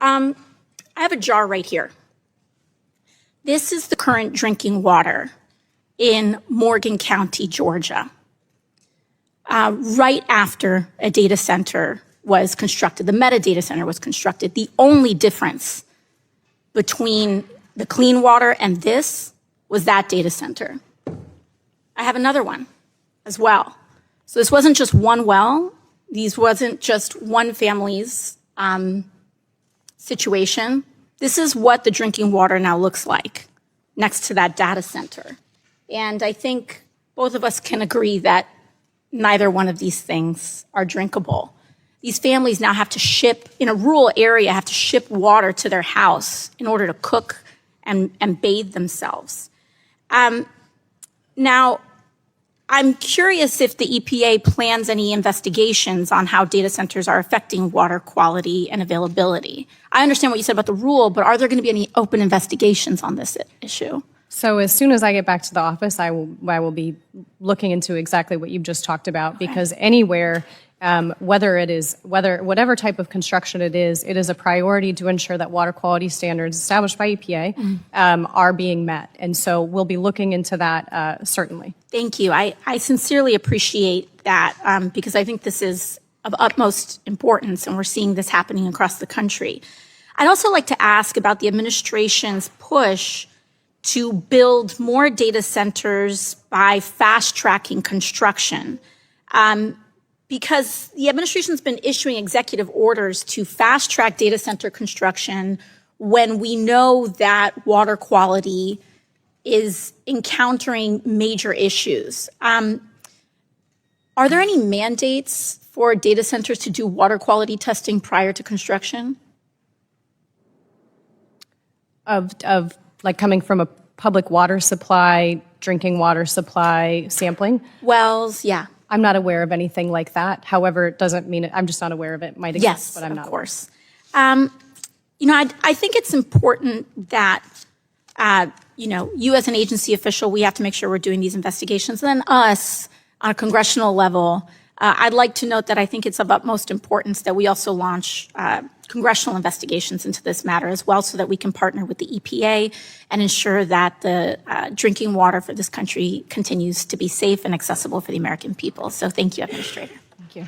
I have a jar right here. This is the current drinking water in Morgan County, Georgia. Right after a data center was constructed, the metadata center was constructed, the only difference between the clean water and this was that data center. I have another one as well. So this wasn't just one well. These wasn't just one family's situation. This is what the drinking water now looks like next to that data center. And I think both of us can agree that neither one of these things are drinkable. These families now have to ship, in a rural area, have to ship water to their house in order to cook and bathe themselves. Now, I'm curious if the EPA plans any investigations on how data centers are affecting water quality and availability. I understand what you said about the rule, but are there going to be any open investigations on this issue? So as soon as I get back to the office, I will be looking into exactly what you've just talked about, because anywhere, whatever type of construction it is a priority to ensure that water quality standards established by EPA are being met. And so we'll be looking into that certainly. Thank you. I sincerely appreciate that because I think this is of utmost importance, and we're seeing this happening across the country. I'd also like to ask about the administration's push to build more data centers by fast-tracking construction. Because the administration's been issuing executive orders to fast-track data center construction when we know that water quality is encountering major issues. Are there any mandates for data centers to do water quality testing prior to construction? Of like coming from a public water supply, drinking water supply sampling? Wells, yeah. I'm not aware of anything like that. However, it doesn't mean I'm just not aware of it. It might exist, but I'm not. Yes, of course. I think it's important that, you as an agency official, we have to make sure we're doing these investigations. And then us, on a congressional level, I'd like to note that I think it's of utmost importance that we also launch congressional investigations into this matter as well, so that we can partner with the EPA and ensure that the drinking water for this country continues to be safe and accessible for the American people. So thank you, Administrator. Thank you.